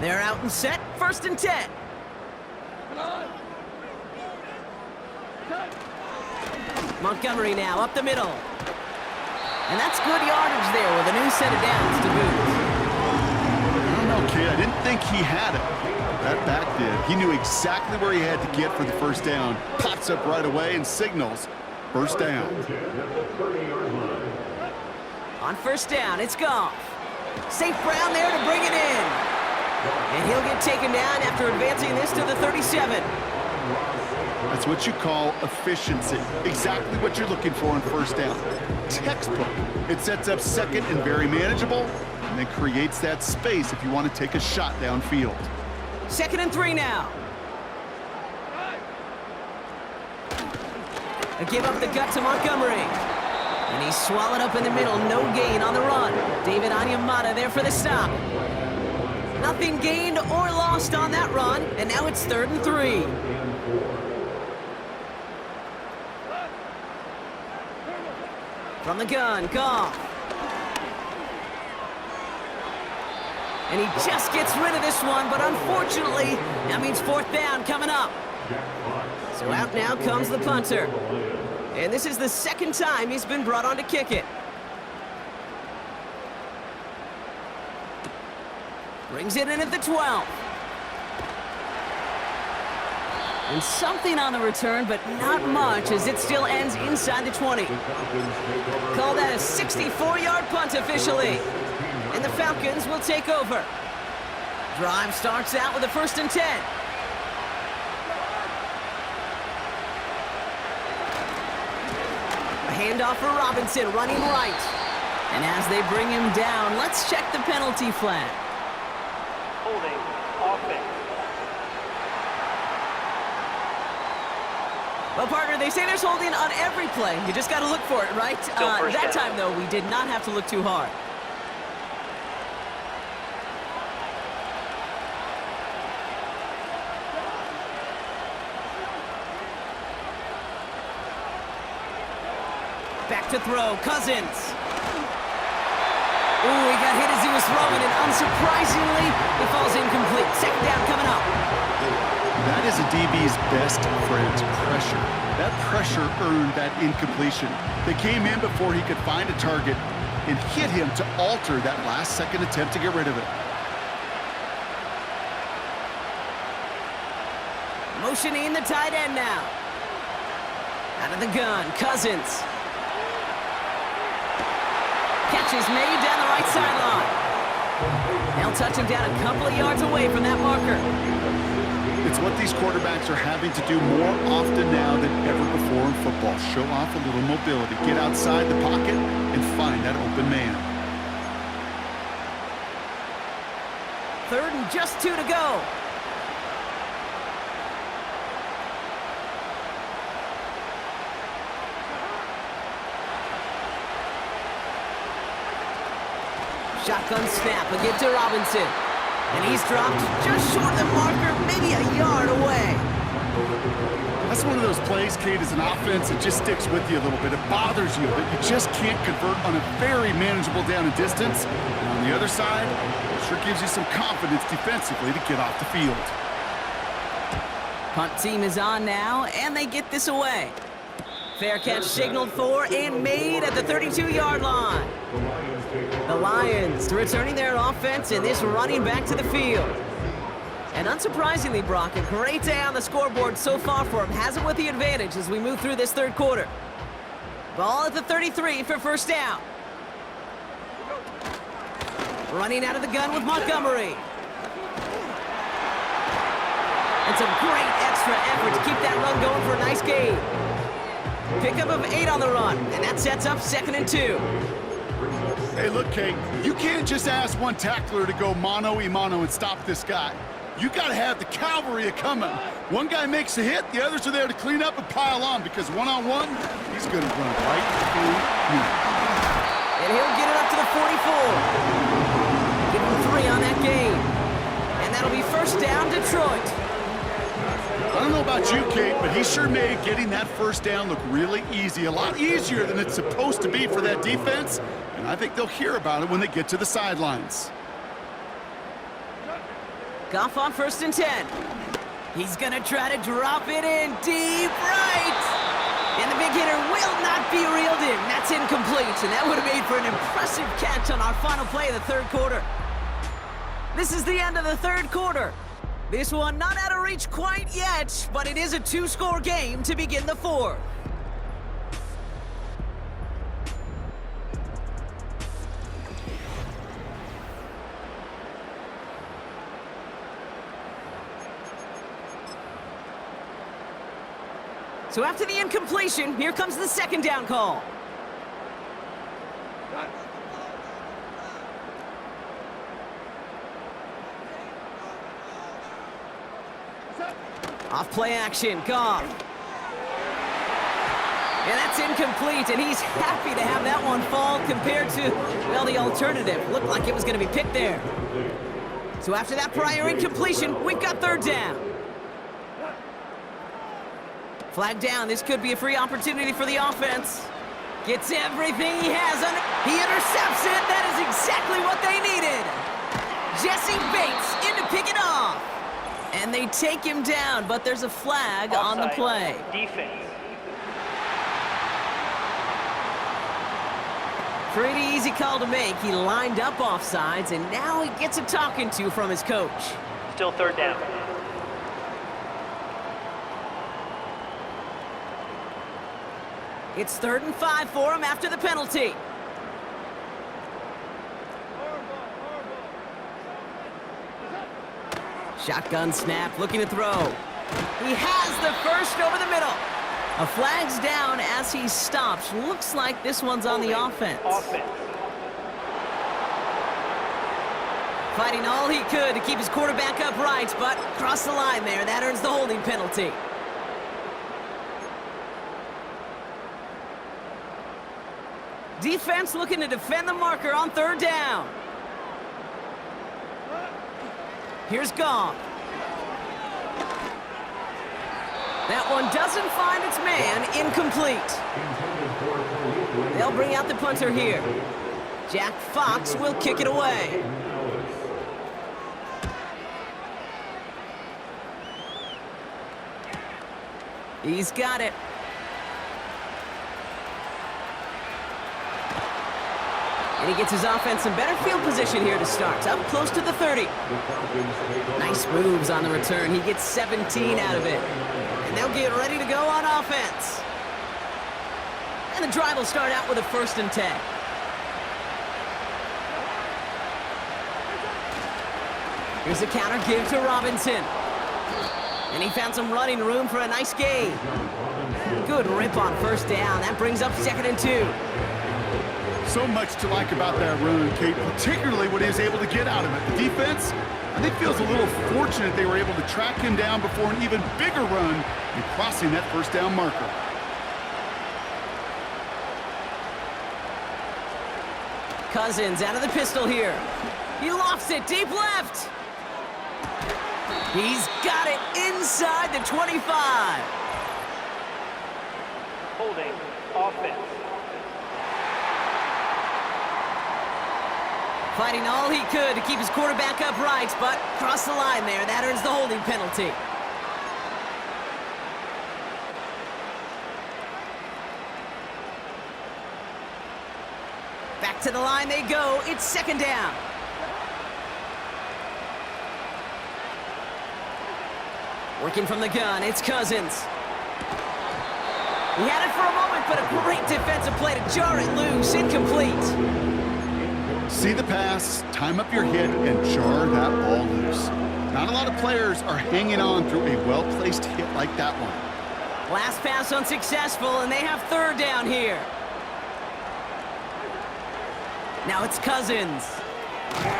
They're out and set, 1st and 10. Montgomery now up the middle. And that's good yardage there with a new set of downs to boot. I don't know, kid. I didn't think he had it. That back did. He knew exactly where he had to get for the first down. Pops up right away and signals first down. On first down, it's Goff. St. Brown there to bring it in. And he'll get taken down after advancing this to the 37. That's what you call efficiency. Exactly what you're looking for on first down. Textbook. It sets up second and very manageable, and then creates that space if you want to take a shot downfield. 2nd and 3 now. A give up the gut to Montgomery. And he's swallowed up in the middle. No gain on the run. David Onyemata there for the stop. Nothing gained or lost on that run. And now it's 3rd and 3. From the gun, Goff. And he just gets rid of this one, but unfortunately, that means 4th down coming up. So out now comes the punter. And this is the 2nd time he's been brought on to kick it. Brings it in at the 12. And something on the return, but not much, as it still ends inside the 20. Call that a 64-yard punt officially. And the Falcons will take over. Drive starts out with a 1st and 10. A handoff for Robinson, running right. And as they bring him down, let's check the penalty flag. Holding. Offense. Well, partner, they say there's holding on every play. You just got to look for it, right? That time, though, we did not have to look too hard. Back to throw, Cousins. Ooh, he got hit as he was throwing, and unsurprisingly, it falls incomplete. 2nd down coming up. That is a DB's best friend, pressure. That pressure earned that incompletion. They came in before he could find a target and hit him to alter that last-second attempt to get rid of it. Motioning the tight end now. Out of the gun, Cousins. Catch is made down the right sideline. They'll touch him down a couple of yards away from that marker. It's what these quarterbacks are having to do more often now than ever before in football. Show off a little mobility. Get outside the pocket and find that open man. 3rd and just 2 to go. Shotgun snap again to Robinson. And he's dropped just short of the marker, maybe a yard away. That's one of those plays, Kate, as an offense that just sticks with you a little bit. It bothers you that you just can't convert on a very manageable down and distance. And on the other side, it sure gives you some confidence defensively to get off the field. Punt team is on now, and they get this away. Fair catch signaled for and made at the 32-yard line. The Lions returning their offense and this running back to the field. And unsurprisingly, Brock, a great day on the scoreboard so far for him. Has it with the advantage as we move through this 3rd quarter. Ball at the 33 for 1st down. Running out of the gun with Montgomery. And some great extra effort to keep that run going for a nice gain. Pickup of 8 on the run, and that sets up 2nd and 2. Hey, look, Kate, you can't just ask one tackler to go mano-a-mano and stop this guy. You got to have the cavalry coming. One guy makes a hit, the others are there to clean up and pile on, because one-on-one, he's going to run right through you. And he'll get it up to the 44. Give him 3 on that gain. And that'll be 1st down, Detroit. I don't know about you, Kate, but he sure made getting that 1st down look really easy. A lot easier than it's supposed to be for that defense. And I think they'll hear about it when they get to the sidelines. Goff on 1st and 10. He's going to try to drop it in deep right. And the big hitter will not be reeled in. That's incomplete, and that would have made for an impressive catch on our final play of the third quarter. This is the end of the third quarter. This one not out of reach quite yet, but it is a two-score game to begin the fourth. So after the incompletion, here comes the second down call. Off play action, Goff. And that's incomplete, and he's happy to have that one fall compared to, well, the alternative. Looked like it was going to be picked there. So after that prior incompletion, we've got third down. Flag down. This could be a free opportunity for the offense. Gets everything he has under. He intercepts it. That is exactly what they needed. Jesse Bates in to pick it off. And they take him down, but there's a flag on the play. Defense. Pretty easy call to make. He lined up offsides, and now he gets a talking to from his coach. Still third down. It's 3rd and 5 for him after the penalty. Shotgun snap, looking to throw. He has the first over the middle. A flag's down as he stops. Looks like this one's on the offense. Fighting all he could to keep his quarterback upright, but crossed the line there. That earns the holding penalty. Defense looking to defend the marker on third down. Here's Goff. That one doesn't find its man. Incomplete. They'll bring out the punter here. Jack Fox will kick it away. He's got it. And he gets his offense in better field position here to start. Up close to the 30. Nice moves on the return. He gets 17 out of it. And they'll get ready to go on offense. And the drive will start out with a 1st and 10. Here's the counter give to Robinson. And he found some running room for a nice gain. Good rip on 1st down. That brings up 2nd and 2. So much to like about that run, Kate, particularly what he was able to get out of it. The defense, I think, feels a little fortunate they were able to track him down before an even bigger run and crossing that 1st down marker. Cousins out of the pistol here. He lofts it deep left. He's got it inside the 25. Holding offense. Fighting all he could to keep his quarterback upright, but crossed the line there. That earns the holding penalty. Back to the line they go. It's 2nd down. Working from the gun, it's Cousins. He had it for a moment, but a great defensive play to jar it loose. Incomplete. See the pass, time up your hit, and jar that ball loose. Not a lot of players are hanging on through a well-placed hit like that one. Last pass unsuccessful, and they have 3rd down here. Now it's Cousins.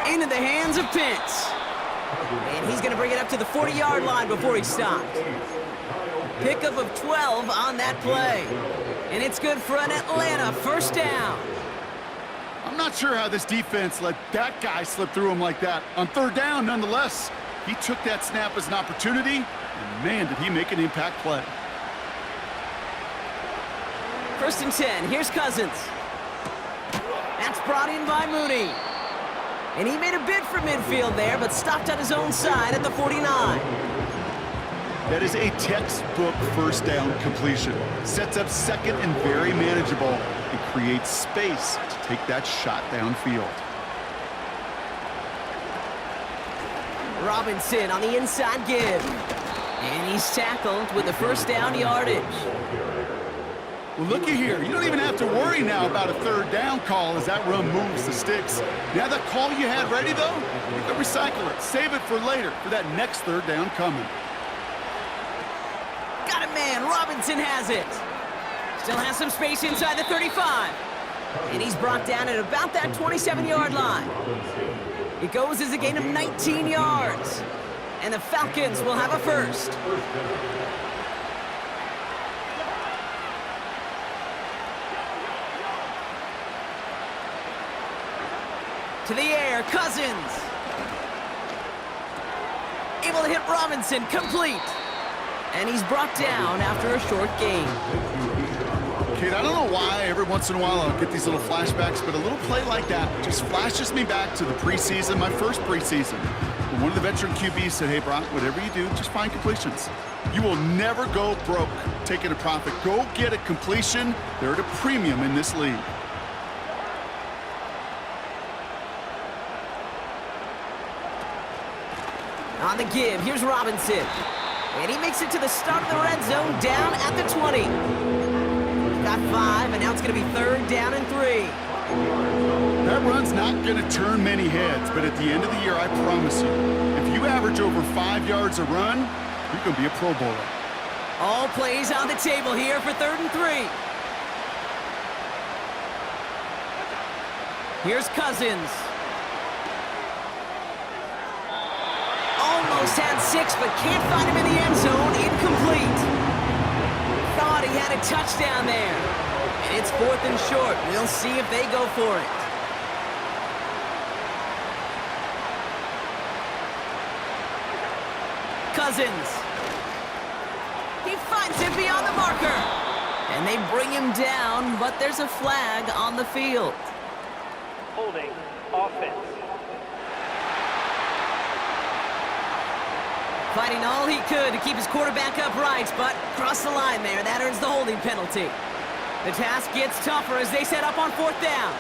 Into the hands of Pitts. And he's going to bring it up to the 40-yard line before he stops. Pickup of 12 on that play. And it's good for an Atlanta 1st down. I'm not sure how this defense let that guy slip through him like that. On 3rd down, nonetheless, he took that snap as an opportunity, and man, did he make an impact play. 1st and 10, here's Cousins. That's brought in by Mooney. And he made a bid for midfield there, but stopped on his own side at the 49. That is a textbook first down completion. Sets up second and very manageable and creates space to take that shot downfield. Robinson on the inside give. And he's tackled with the first down yardage. Well, looky here. You don't even have to worry now about a third down call as that run moves the sticks. Now that call you had ready, though, you can recycle it. Save it for later for that next third down coming. Got it, man. Robinson has it. Still has some space inside the 35. And he's brought down at about that 27-yard line. It goes as a gain of 19 yards. And the Falcons will have a first. To the air, Cousins. Able to hit Robinson, complete. And he's brought down after a short gain. Kate, I don't know why every once in a while I'll get these little flashbacks, but a little play like that just flashes me back to the preseason, my first preseason. When one of the veteran QBs said, hey, Brock, whatever you do, just find completions. You will never go broke taking a profit. Go get a completion. They're at a premium in this league. On the give, here's Robinson. And he makes it to the start of the red zone down at the 20. Got 5, and now it's going to be third down and 3. That run's not going to turn many heads, but at the end of the year, I promise you, if you average over 5 yards a run, you're going to be a Pro Bowler. All plays on the table here for third and 3. Here's Cousins. Almost had 6, but can't find him in the end zone. Incomplete. Thought he had a touchdown there. And it's 4th and short. We'll see if they go for it. Cousins. He finds it beyond the marker. And they bring him down, but there's a flag on the field. Holding offense. Fighting all he could to keep his quarterback upright, but crossed the line there. That earns the holding penalty. The task gets tougher as they set up on 4th down.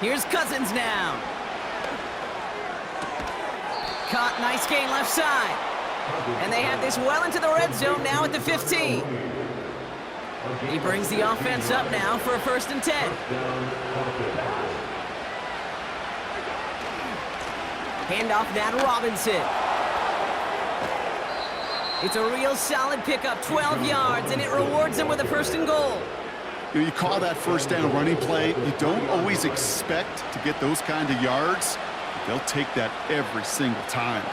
Here's Cousins now. Caught, nice gain left side. And they have this well into the red zone now at the 15. He brings the offense up now for a 1st and 10. Hand off that Robinson. It's a real solid pickup, 12 yards, and it rewards him with a 1st and goal. You call that first down running play. You don't always expect to get those kind of yards. But they'll take that every single time.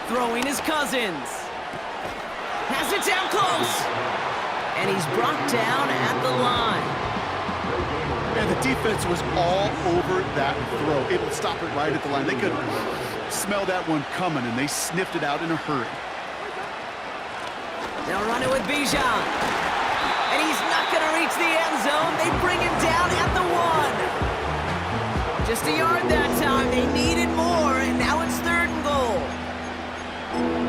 Throwing his Cousins. Has it down close. And he's brought down at the line. And the defense was all over that throw. Able to stop it right at the line. They could smell that one coming, and they sniffed it out in a hurry. They'll run it with Bijan. And he's not going to reach the end zone. They bring him down at the 1. Just a yard that time. They needed more, and now it's 3rd and goal.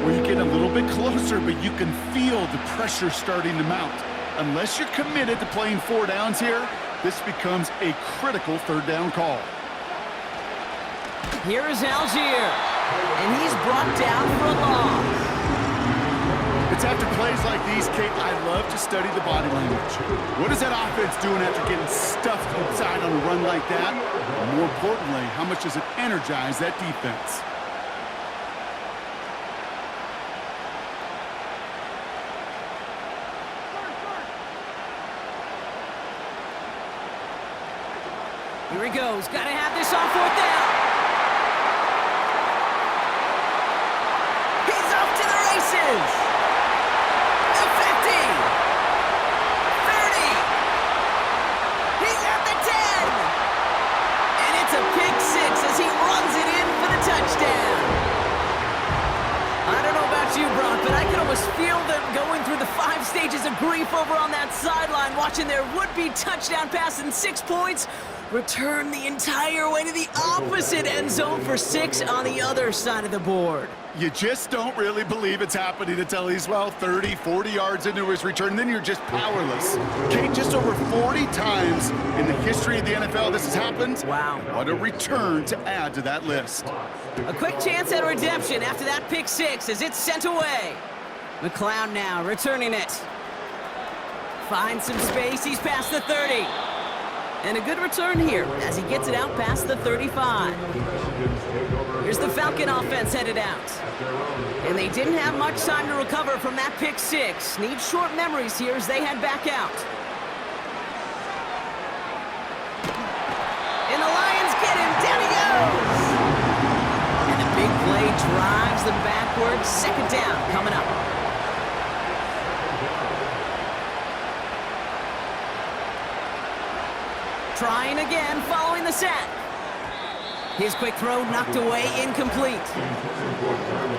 Where you get a little bit closer, but you can feel the pressure starting to mount. Unless you're committed to playing 4 downs here, this becomes a critical 3rd down call. Here is Algier, and he's brought down for a loss. It's after plays like these, Kate, I love to study the body language. What is that offense doing after getting stuffed inside on a run like that? And more importantly, how much does it energize that defense? Here he goes. Got to have this on 4th down. He's off to the races. The 50. 30. He's at the 10. And it's a pick 6 as he runs it in for the touchdown. about you, Brock, but I can almost feel them going through the 5 stages of grief over on that sideline, watching their would-be touchdown pass in 6 points return the entire way to the opposite end zone for 6 on the other side of the board. You just don't really believe it's happening until he's, 30, 40 yards into his return. Then you're just powerless. Kate, just over 40 times in the history of the NFL this has happened. Wow. What a return to add to that list. A quick chance at redemption after that pick 6 as it's sent away. McLeod now returning it. Finds some space. He's past the 30. And a good return here as he gets it out past the 35. Here's the Falcon offense headed out. And they didn't have much time to recover from that pick 6. Need short memories here as they head back out. And the Lions get him. Down he goes. And a big play drives them backwards. Second down coming up. Trying again, following the sack. His quick throw knocked away, incomplete.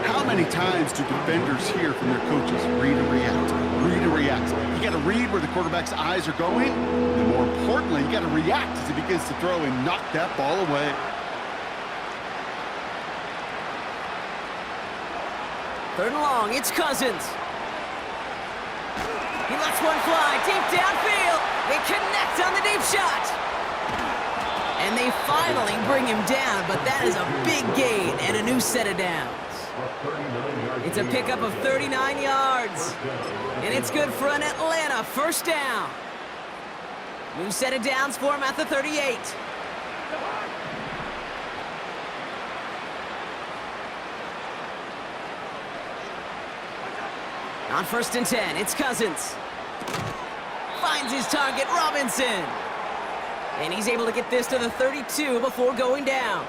How many times do defenders hear from their coaches, read and react, read and react? You got to read where the quarterback's eyes are going, and more importantly, you got to react as he begins to throw and knock that ball away. Third and long, it's Cousins. He lets one fly deep downfield. They connect on the deep shot. And they finally bring him down, but that is a big gain and a new set of downs. It's a pickup of 39 yards. And it's good for an Atlanta first down. New set of downs for him at the 38. On 1st and 10, it's Cousins. Finds his target, Robinson. And he's able to get this to the 32 before going down.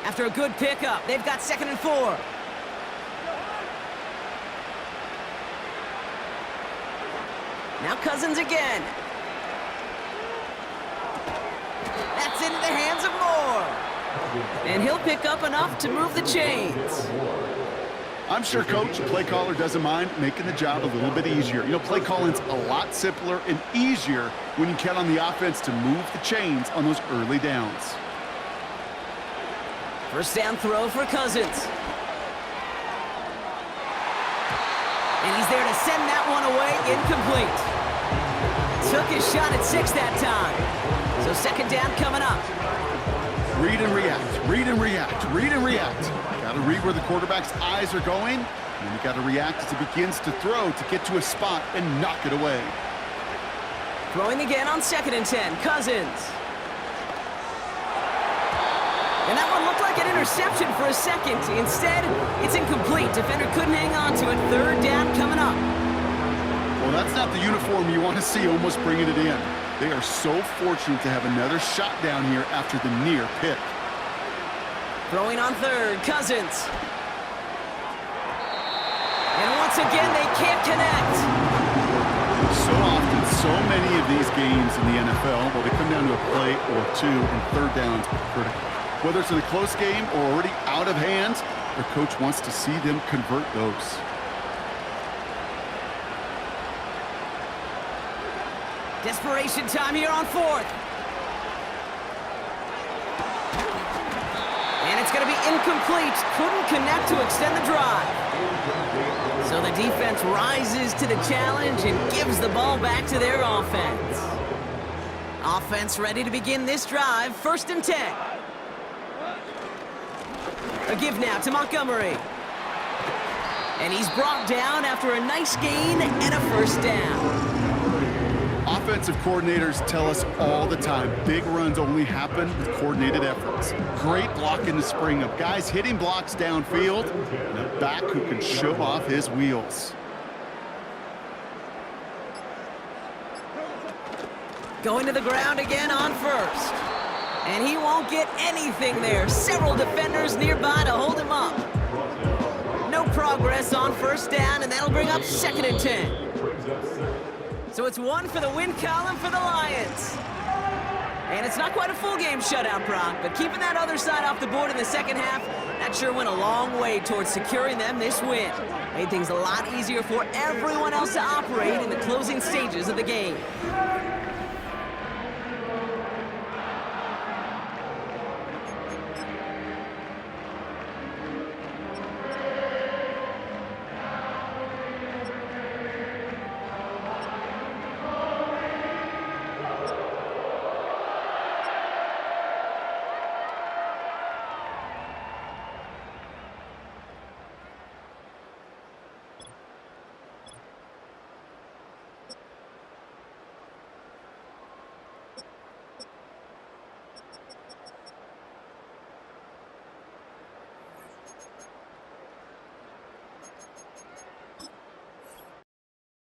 After a good pickup, they've got 2nd and 4. Now Cousins again. That's into the hands of Moore. And he'll pick up enough to move the chains. I'm sure Coach, the play caller, doesn't mind making the job a little bit easier. Play calling's a lot simpler and easier when you count on the offense to move the chains on those early downs. First down throw for Cousins. And he's there to send that one away, incomplete. Took his shot at 6 that time. So 2nd down coming up. Read and react, read and react, read and react. Got to read where the quarterback's eyes are going, and you got to react as he begins to throw to get to a spot and knock it away. Throwing again on 2nd and 10, Cousins. And that one looked like an interception for a second. Instead, it's incomplete. Defender couldn't hang on to it. 3rd down coming up. Well, that's not the uniform you want to see almost bringing it in. They are so fortunate to have another shot down here after the near pick. Throwing on 3rd, Cousins. And once again, they can't connect. So often, so many of these games in the NFL, they come down to a play or two, and 3rd downs are critical. Whether it's in a close game or already out of hand, their coach wants to see them convert those. Desperation time here on 4th. And it's going to be incomplete. Couldn't connect to extend the drive. So the defense rises to the challenge and gives the ball back to their offense. Offense ready to begin this drive. 1st and 10. A give now to Montgomery. And he's brought down after a nice gain and a 1st down. Offensive coordinators tell us all the time, big runs only happen with coordinated efforts. Great block in the spring of guys hitting blocks downfield and a back who can show off his wheels. Going to the ground again on 1st. And he won't get anything there. Several defenders nearby to hold him up. No progress on 1st down, and that'll bring up 2nd and 10. So it's 1 for the win column for the Lions. It's not quite a full game shutout, Brock, but keeping that other side off the board in the second half, that sure went a long way towards securing them this win. Made things a lot easier for everyone else to operate in the closing stages of the game.